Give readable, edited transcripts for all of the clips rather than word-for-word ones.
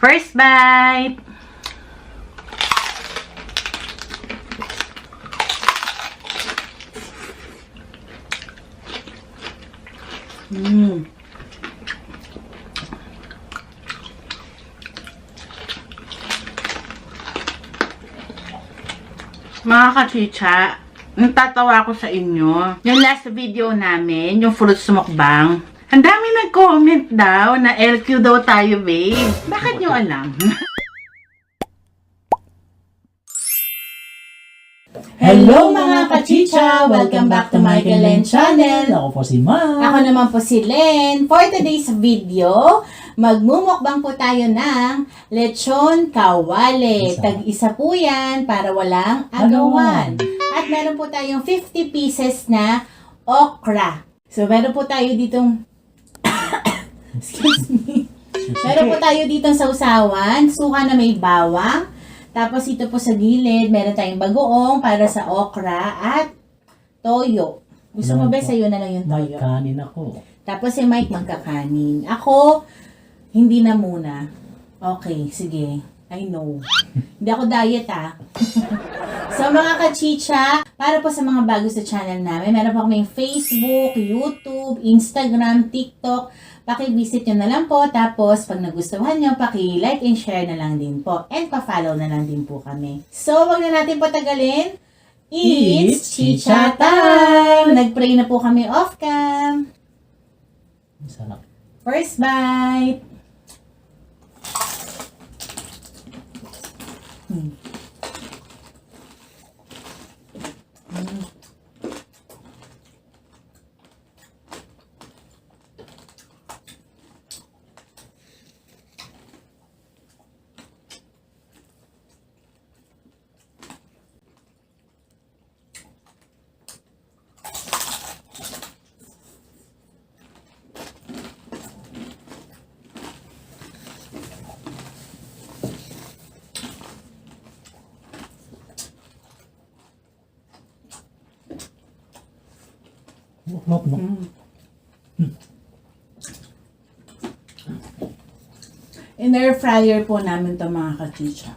First bite! Mga kachicha, natatawa ako sa inyo. Yung last video namin, yung fruits mukbang, ang dami nag-comment daw na LQ daw tayo, babe. Bakit nyo alam? Hello mga kachicha! Welcome back to my Len channel. Ako po si Ma. Ako naman po si Len. For today's video, magmumukbang po tayo ng lechon kawale. Tag-isa po yan para walang agawan. At meron po tayong 50 pieces na okra. So meron po tayo ditong excuse me. Meron po tayo ditong sausawan, suka na may bawang. Tapos ito po sa gilid, meron tayong bagoong para sa okra at toyo. Gusto mo ba sa'yo na lang yung May toyo? kanin ako. Tapos si Mike magkakanin. Ako, hindi na muna. Okay, sige. I know. Hindi ako diet So mga kachicha, para po sa mga bago sa channel namin, meron po kaming Facebook, YouTube, Instagram, TikTok. Paki-visit nyo na lang po. Tapos, pag nagustuhan nyo, paki-like and share na lang din po. And pa-follow na lang din po kami. So, wag na natin patagalin. It's Chicha time! Nag-pray na po kami off-cam. Masarap. First bite. Lop, no? In air fryer po namin to mga kachicha.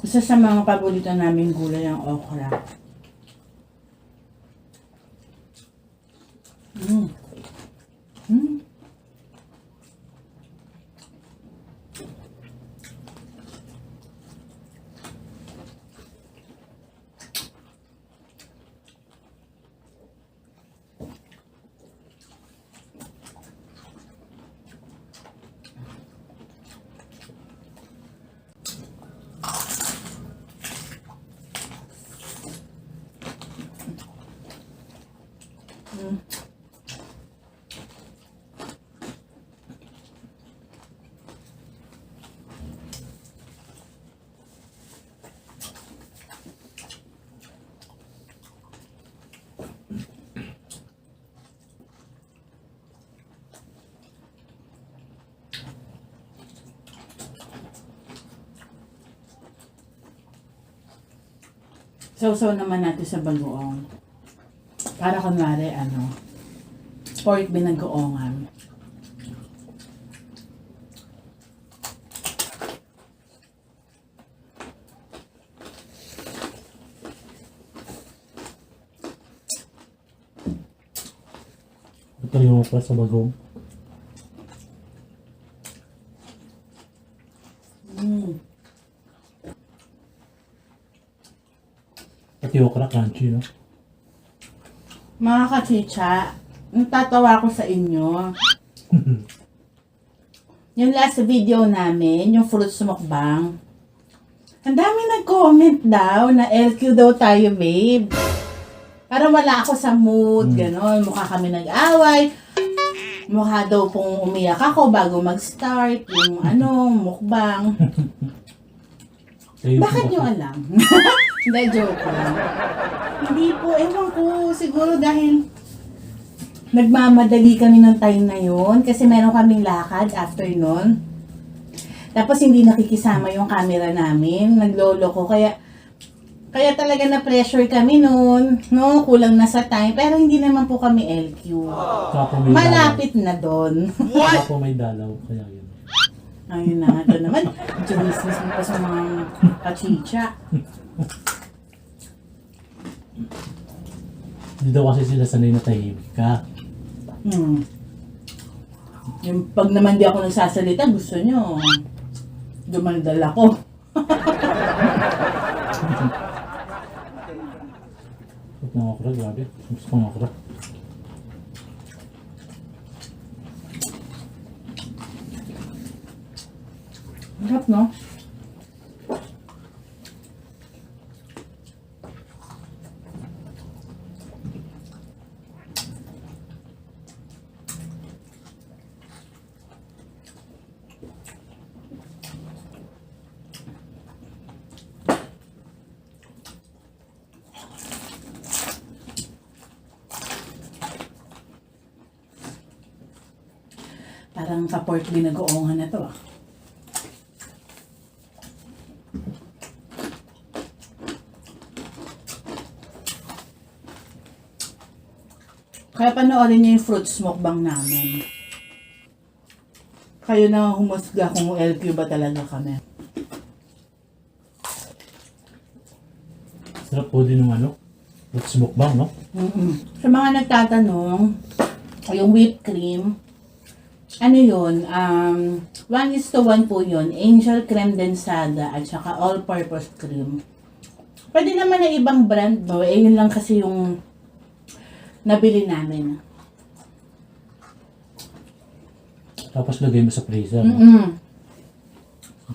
Isa sa mga paborito namin gulay ang okra. Sausaw naman natin sa bagoong. Para kunwari, pork binag-goongan. Ito yung okra sa bagong. Pati okra crunchy, no? Mga kachicha, natatawa ako sa inyo. Yung last video namin, yung fruits mukbang, ang dami nag-comment daw na LQ daw tayo, babe. Parang wala ako sa mood, gano'n. Mukha kami nag-away. Mukha daw pong umiyak ako bago mag-start yung mukbang. Bakit nyo alam? Hindi, joke lang. Hindi po, ewan ko, siguro dahil Nagmamadali kami ng time na yun kasi meron kaming lakad after nun. Tapos hindi nakikisama yung camera namin. Naglolo ko. Kaya talaga na pressure kami noon. No, kulang na sa time. Pero hindi naman po kami LQ. Saka po may Malapit na doon. dalaw. Saka po may dalaw. Kaya yun. Ayun na nga. Ito naman. Business mo pa sa mga kachicha. Hindi daw kasi sila sanay na tahimik ka. Yung pag naman di ako nagsasalita, gusto nyo, dumaldal ako. Huwag ng okra, grabe. Gusto kong okra. Harap, no? Parang ka-pork binagoongan na to ah. Kaya panoorin niyo yung fruit mukbang namin. Kayo na humusga kung LQ ba talaga kami. Sarap po din ng ano. Fruits mukbang, no? Sa mga nagtatanong, yung whipped cream, ano yun, 1:1 po yun, angel creme densada at saka all-purpose cream. Pwede naman na ibang brand, no? Eh, yun lang kasi yung nabili namin. Tapos lagay mo sa freezer, no?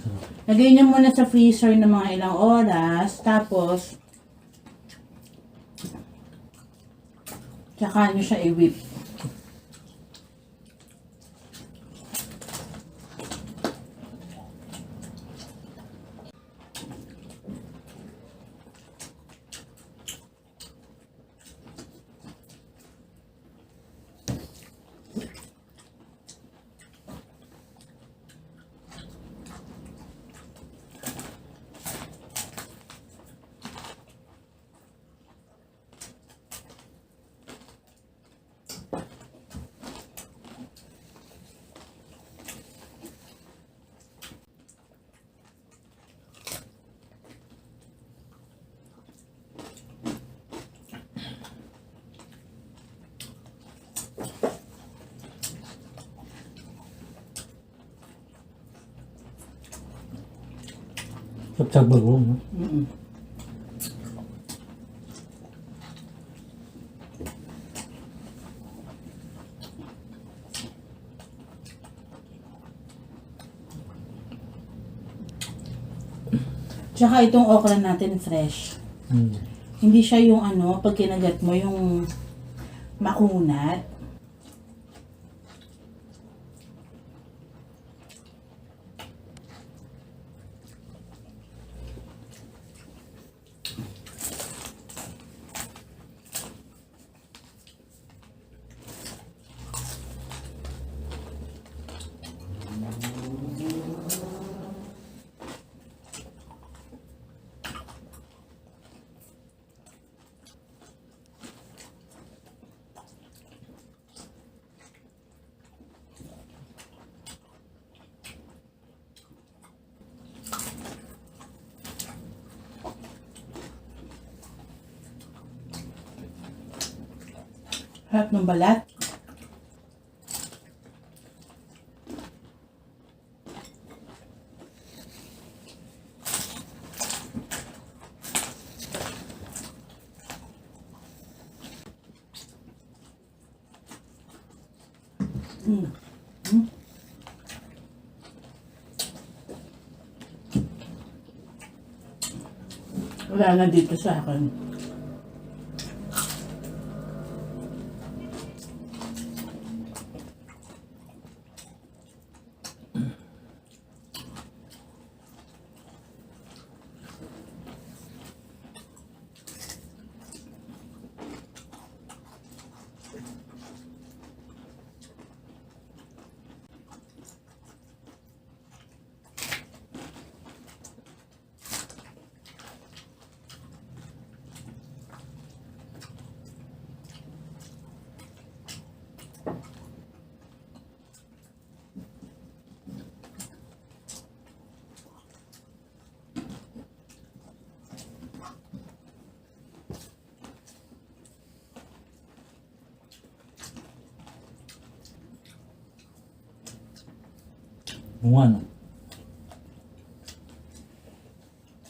Sarap. Lagay nyo muna sa freezer ng mga ilang oras, tapos tsaka nyo siya i-whip. Sapsag bagong, no? Tsaka itong okra natin fresh. Hindi siya yung ano, pag kinagat mo yung makunat. Harap ng balat. Wala na dito sa akin. Kung ano.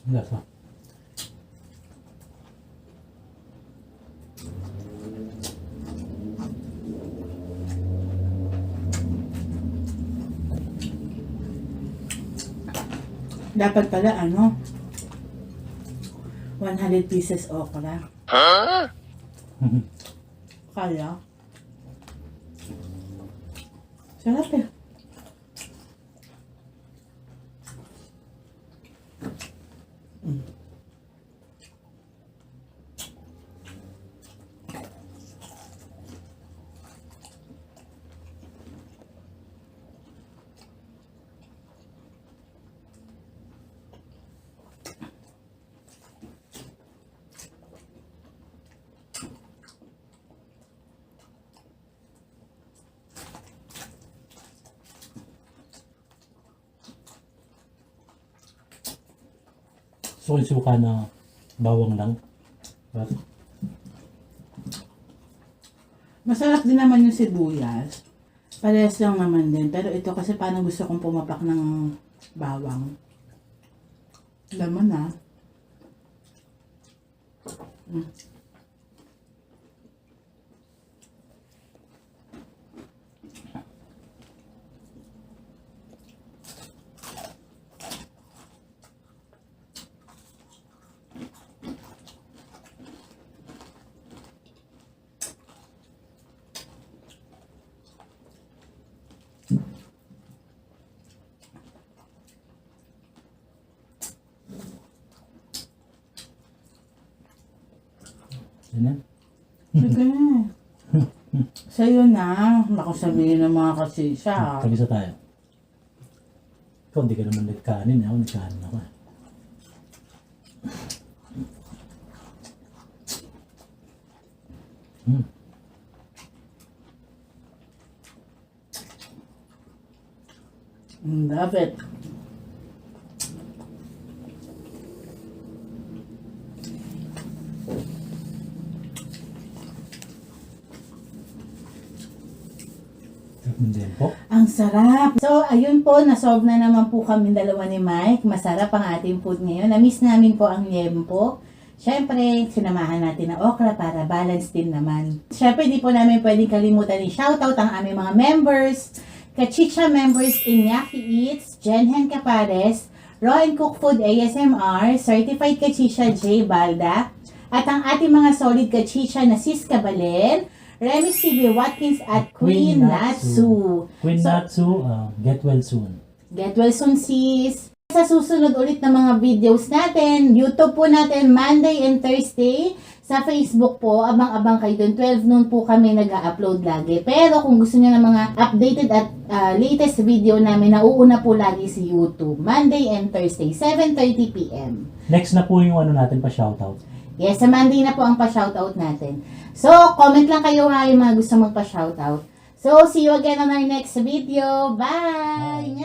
Lasa. Dapat pala, 100 pieces okra. Kaya? Sarap eh. So, yung suka na bawang lang. But, Masarap din naman yung sibuyas. Parehas lang naman din. Pero ito kasi parang gusto kong pumapak ng bawang. Laman na. yun yan. Sige. Sa'yo na. Naku, sabihin ng mga kasisya. Tagisa tayo. Ikaw, hindi ka naman nagkanin. Ako, nagkanin ako. Love it. Hindi po. Ang sarap. So, ayun po, nasolve na naman po kami dalawa ni Mike. Masarap ang ating food ngayon. Na-miss namin po ang liempo. Siyempre, sinamahan natin ang okra para balance din naman. Siyempre, di po namin pwedeng kalimutan i-shoutout ang aming mga members. Kachicha members Iñaki Eats, Jenhen Capares, Raw and Cook Food ASMR, Certified Kachicha J. Balda, at ang ating mga solid kachicha na Sis Cabalen, Remy C.B. Watkins at Queen Natsu. Queen So- Natsu, get well soon. Get well soon, sis! Sa susunod ulit na mga videos natin, YouTube po natin Monday and Thursday. Sa Facebook po, abang-abang kayo dun. 12 noon po kami nag-upload lagi. Pero kung gusto niyo ng mga updated at latest video namin, nauuna po lagi si YouTube. Monday and Thursday, 7:30 p.m. Next na po yung ano natin pa shoutout. Yes, sa Monday na po ang pa-shoutout natin. So, comment lang kayo ha yung mga gusto magpa-shoutout. So, see you again on our next video. Bye!